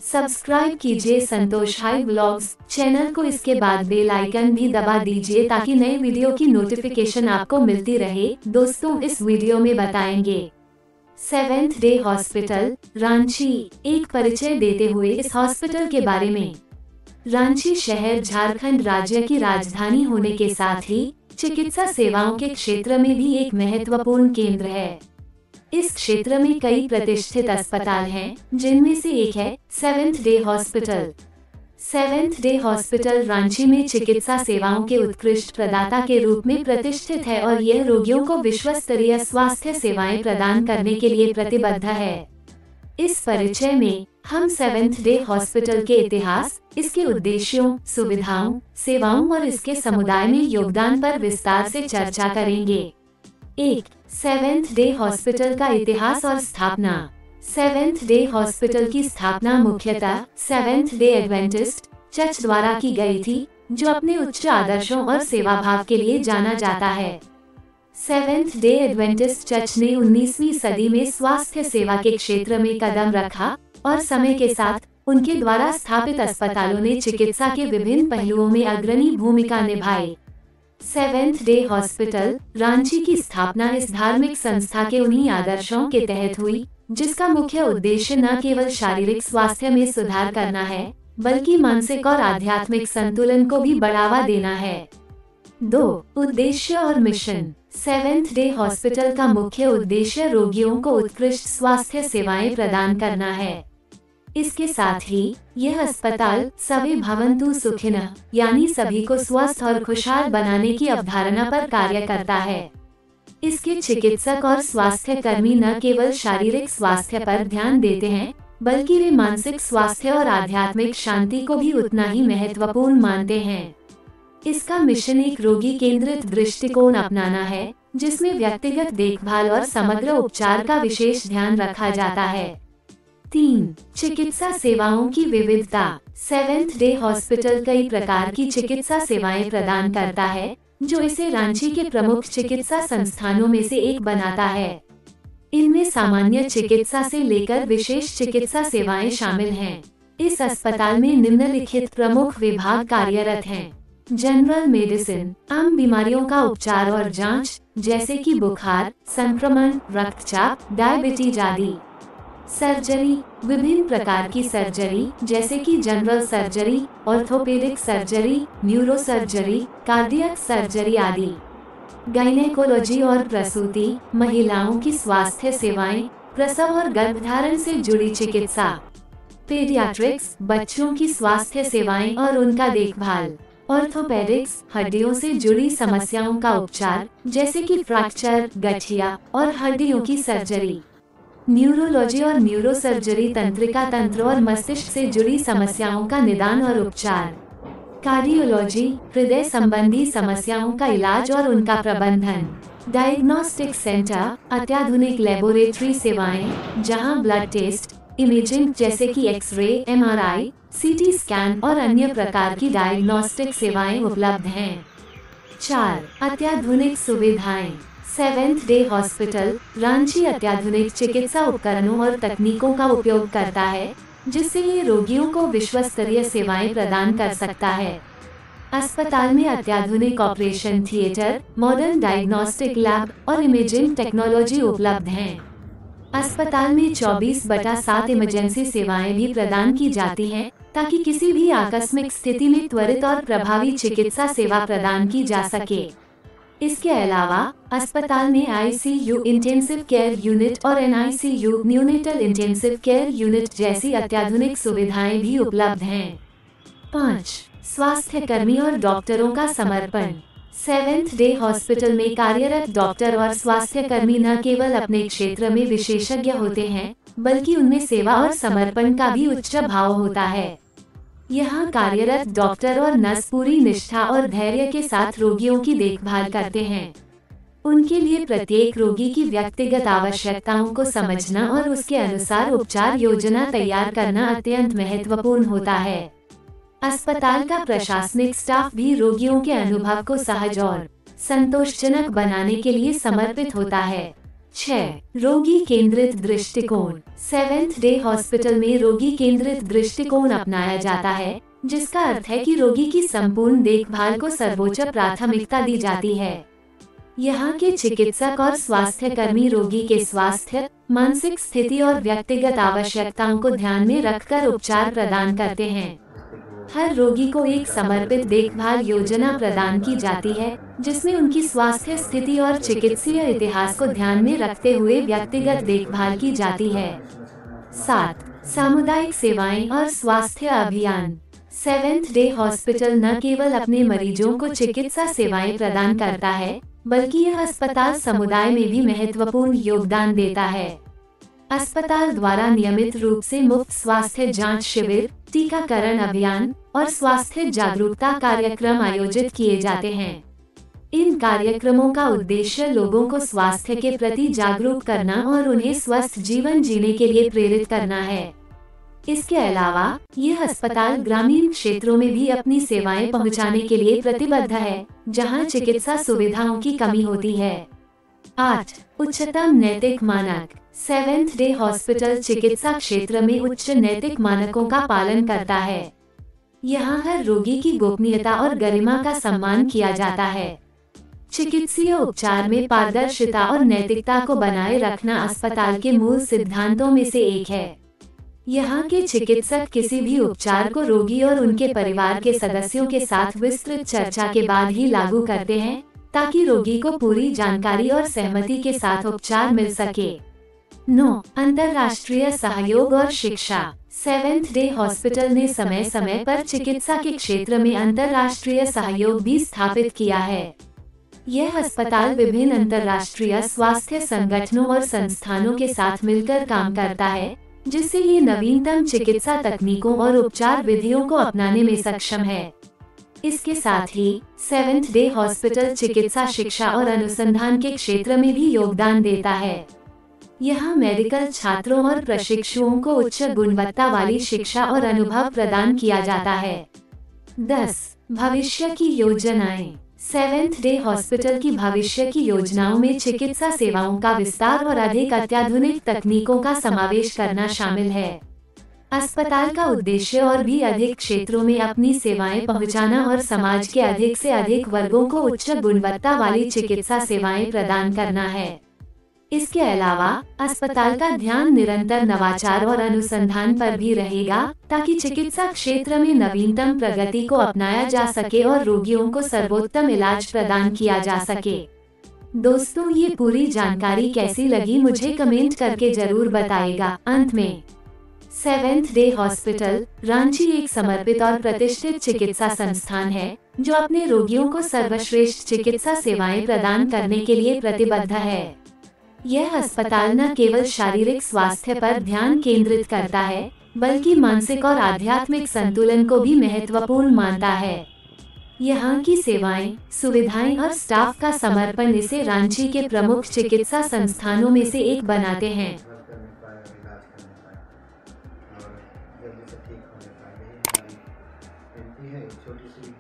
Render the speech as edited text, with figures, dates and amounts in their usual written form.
Subscribe कीजिए संतोष high blogs channel को, इसके बाद बेल आइकन भी दबा दीजिए ताकि नए वीडियो की नोटिफिकेशन आपको मिलती रहे। दोस्तों, इस वीडियो में बताएंगे सेवेंथ डे हॉस्पिटल रांची। एक परिचय देते हुए इस हॉस्पिटल के बारे में। रांची शहर झारखंड राज्य की राजधानी होने के साथ ही चिकित्सा सेवाओं के क्षेत्र में भी एक महत्वपूर्ण केंद्र है। इस क्षेत्र में कई प्रतिष्ठित अस्पताल हैं, जिनमें से एक है seventh day hospital. Seventh day hospital Ranchi में चिकित्सा सेवाओं के उत्कृष्ट प्रदाता के रूप में प्रतिष्ठित है और यह रोगियों को विश्व स्तरीय स्वास्थ्य सेवाएं प्रदान करने के लिए प्रतिबद्ध है। इस परिचय में हम सेवेंथ डे हॉस्पिटल के इतिहास, इसके उद्देश्यों, सुविधाओं, सेवाओं और इसके समुदाय में योगदान पर विस्तार से चर्चा करेंगे। 1. सेवेंथ डे हॉस्पिटल का इतिहास और स्थापना। सेवेंथ डे हॉस्पिटल की स्थापना मुख्यतः सेवेंथ डे एडवेंटिस्ट चर्च द्वारा की गई थी, जो अपने उच्च आदर्शों और सेवा भाव के लिए जाना जाता है। सेवेंथ डे एडवेंटिस्ट चर्च ने 19वीं सदी में स्वास्थ्य सेवा के क्षेत्र में कदम रखा और समय के साथ उनके द्वारा स्थापित अस्पतालों ने चिकित्सा के विभिन्न पहलुओं में अग्रणी भूमिका निभाई। सेवेंथ डे हॉस्पिटल रांची की स्थापना इस धार्मिक संस्था के उन्हीं आदर्शों के तहत हुई, जिसका मुख्य उद्देश्य न केवल शारीरिक स्वास्थ्य में सुधार करना है, बल्कि मानसिक और आध्यात्मिक संतुलन को भी बढ़ावा देना है। 2. उद्देश्य और मिशन। सेवेंथ डे हॉस्पिटल का मुख्य उद्देश्य रोगियों को उत्कृष्ट स्वास्थ्य सेवाएं प्रदान करना है। इसके साथ ही यह अस्पताल सभी भवन्तु सुखिनः यानी सभी को स्वस्थ और खुशहाल बनाने की अवधारणा पर कार्य करता है। इसके चिकित्सक और स्वास्थ्य कर्मी न केवल शारीरिक स्वास्थ्य पर ध्यान देते हैं, बल्कि वे मानसिक स्वास्थ्य और आध्यात्मिक शांति को भी उतना ही महत्वपूर्ण मानते हैं। इसका मिशन एक रोगी केंद्रित दृष्टिकोण अपनाना है, जिसमें व्यक्तिगत देखभाल और समग्र उपचार का विशेष ध्यान रखा जाता है। 3. चिकित्सा सेवाओं की विविधता। सेवेंथ डे हॉस्पिटल कई प्रकार की चिकित्सा सेवाएं प्रदान करता है, जो इसे रांची के प्रमुख चिकित्सा संस्थानों में से एक बनाता है। इनमें सामान्य चिकित्सा से लेकर विशेष चिकित्सा सेवाएं शामिल हैं। इस अस्पताल में निम्नलिखित प्रमुख विभाग कार्यरत हैं। जनरल मेडिसिन, आम बीमारियों का उपचार और जांच, जैसे कि बुखार, संक्रमण, रक्तचाप, डायबिटीज आदि। सर्जरी, विभिन्न प्रकार की सर्जरी, जैसे कि general surgery, orthopaedic surgery, neuro surgery, cardiac surgery आदि। गायनेकोलॉजी और प्रसूति, महिलाओं की स्वास्थ्य सेवाएं, प्रसव और गर्भधारण से जुड़ी चिकित्सा। पीडियाट्रिक्स, बच्चों की स्वास्थ्य सेवाएं और उनका देखभाल। ऑर्थोपेडिक्स, हड्डियों से जुड़ी समस्याओं का उपचार, जैसे कि फ्रैक्चर, गठिया और हड्डियों की सर्जरी। न्यूरोलॉजी और न्यूरो सर्जरी, तंत्रिका तंत्र और मस्तिष्क से जुड़ी समस्याओं का निदान और उपचार। कार्डियोलॉजी, हृदय संबंधी समस्याओं का इलाज और उनका प्रबंधन। डायग्नोस्टिक सेंटर, अत्याधुनिक लेबोरेटरी सेवाएं, जहां ब्लड टेस्ट, इमेजिंग जैसे कि एक्सरे, MRI, CT स्कैन और अन्य प्रकार की डायग्नोस्टिक सेवाएं उपलब्ध हैं। 4. अत्याधुनिक सुविधाएं। सेवेंथ डे हॉस्पिटल रांची अत्याधुनिक चिकित्सा उपकरणों और तकनीकों का उपयोग करता है, जिससे ये रोगियों को विश्व स्तरीय सेवाएं प्रदान कर सकता है। अस्पताल में अत्याधुनिक operation theatre, modern diagnostic lab और इमेजिंग टेक्नोलॉजी उपलब्ध हैं। अस्पताल में 24/7 इमरजेंसी सेवाएं भी प्रदान की जाती हैं, ताकि किसी भी आकस्मिक स्थिति में त्वरित और प्रभावी चिकित्सा सेवा प्रदान की जा सके। इसके अलावा अस्पताल में ICU इंटेंसिव केयर यूनिट और NICU neonatal intensive care unit जैसी अत्याधुनिक सुविधाएं भी उपलब्ध हैं। 5. स्वास्थ्य कर्मी और डॉक्टरों का समर्पण। सेवेंथ डे हॉस्पिटल में कार्यरत डॉक्टर और स्वास्थ्य कर्मी न केवल अपने क्षेत्र में विशेषज्ञ होते हैं, बल्कि उनमें सेवा और समर्पण का भी उच्च भाव होता है। यहाँ कार्यरत डॉक्टर और नर्स पूरी निष्ठा और धैर्य के साथ रोगियों की देखभाल करते हैं। उनके लिए प्रत्येक रोगी की व्यक्तिगत आवश्यकताओं को समझना और उसके अनुसार उपचार योजना तैयार करना अत्यंत महत्वपूर्ण होता है। अस्पताल का प्रशासनिक स्टाफ भी रोगियों के अनुभव को सहज और संतोषजनक बनाने के लिए समर्पित होता है। 6. रोगी केंद्रित दृष्टिकोण। सेवेंथ डे हॉस्पिटल में रोगी केंद्रित दृष्टिकोण अपनाया जाता है, जिसका अर्थ है कि रोगी की संपूर्ण देखभाल को सर्वोच्च प्राथमिकता दी जाती है। यहाँ के चिकित्सक और स्वास्थ्य कर्मी रोगी के स्वास्थ्य, मानसिक स्थिति और व्यक्तिगत आवश्यकताओं को ध्यान में रखकर उपचार प्रदान करते हैं। हर रोगी को एक समर्पित देखभाल योजना प्रदान की जाती है, जिसमें उनकी स्वास्थ्य स्थिति और चिकित्सीय इतिहास को ध्यान में रखते हुए व्यक्तिगत देखभाल की जाती है। 7. सामुदायिक सेवाएं और स्वास्थ्य अभियान। सेवेंथ डे हॉस्पिटल न केवल अपने मरीजों को चिकित्सा सेवाएं प्रदान करता है, बल्कि यह अस्पताल समुदाय में भी महत्वपूर्ण योगदान देता है। अस्पताल द्वारा नियमित रूप से मुफ्त स्वास्थ्य जांच शिविर, टीकाकरण अभियान और स्वास्थ्य जागरूकता कार्यक्रम आयोजित किए जाते हैं। इन कार्यक्रमों का उद्देश्य लोगों को स्वास्थ्य के प्रति जागरूक करना और उन्हें स्वस्थ जीवन जीने के लिए प्रेरित करना है। इसके अलावा यह अस्पताल ग्रामीण क्षेत्रों में भी अपनी सेवाएं पहुंचाने के लिए प्रतिबद्ध है, जहां चिकित्सा सुविधाओं की कमी होती है। 8. उच्चतम नैतिक मानक। सेवेंथ डे हॉस्पिटल चिकित्सा क्षेत्र में उच्च नैतिक मानकों का पालन करता है। यहाँ हर रोगी की गोपनीयता और गरिमा का सम्मान किया जाता है। चिकित्सीय उपचार में पारदर्शिता और नैतिकता को बनाए रखना अस्पताल के मूल सिद्धांतों में से एक है। यहाँ के चिकित्सक किसी भी उपचार को रोगी और उनके परिवार के सदस्यों के साथ विस्तृत चर्चा के बाद ही लागू करते हैं, ताकि रोगी को पूरी जानकारी और सहमति के साथ उपचार मिल सके। 9. अंतर्राष्ट्रीय सहयोग और शिक्षा। सेवेंथ डे हॉस्पिटल ने समय समय पर चिकित्सा के क्षेत्र में अंतर्राष्ट्रीय सहयोग भी स्थापित किया है। यह अस्पताल विभिन्न अंतर्राष्ट्रीय स्वास्थ्य संगठनों और संस्थानों के साथ मिलकर काम करता है, जिससे ये नवीनतम चिकित्सा तकनीकों और उपचार विधियों को अपनाने में सक्षम है। इसके साथ ही सेवेंथ डे हॉस्पिटल चिकित्सा शिक्षा और अनुसंधान के क्षेत्र में भी योगदान देता है। यहाँ मेडिकल छात्रों और प्रशिक्षुओं को उच्च गुणवत्ता वाली शिक्षा और अनुभव प्रदान किया जाता है। 10. भविष्य की योजनाएं। सेवेंथ डे हॉस्पिटल की भविष्य की योजनाओं में चिकित्सा सेवाओं का विस्तार और अधिक अत्याधुनिक तकनीकों का समावेश करना शामिल है। अस्पताल का उद्देश्य और भी अधिक क्षेत्रों में अपनी सेवाएं पहुंचाना और समाज के अधिक से अधिक वर्गों को उच्च गुणवत्ता वाली चिकित्सा सेवाएं प्रदान करना है। इसके अलावा अस्पताल का ध्यान निरंतर नवाचार और अनुसंधान पर भी रहेगा, ताकि चिकित्सा क्षेत्र में नवीनतम प्रगति को अपनाया जा सके और रोगियों को सर्वोत्तम इलाज प्रदान किया जा सके। दोस्तों, ये पूरी जानकारी कैसी लगी मुझे कमेंट करके जरूर बताएगा। अंत में सेवेंथ डे हॉस्पिटल रांची एक समर्पित और प्रतिष्ठित चिकित्सा संस्थान है, जो अपने रोगियों को सर्वश्रेष्ठ चिकित्सा सेवाएं प्रदान करने के लिए प्रतिबद्ध है। यह अस्पताल न केवल शारीरिक स्वास्थ्य पर ध्यान केंद्रित करता है, बल्कि मानसिक और आध्यात्मिक संतुलन को भी महत्वपूर्ण मानता है। यहाँ की सेवाएं, सुविधाएं और स्टाफ का समर्पण इसे रांची के प्रमुख चिकित्सा संस्थानों में से एक बनाते हैं। छोटी सी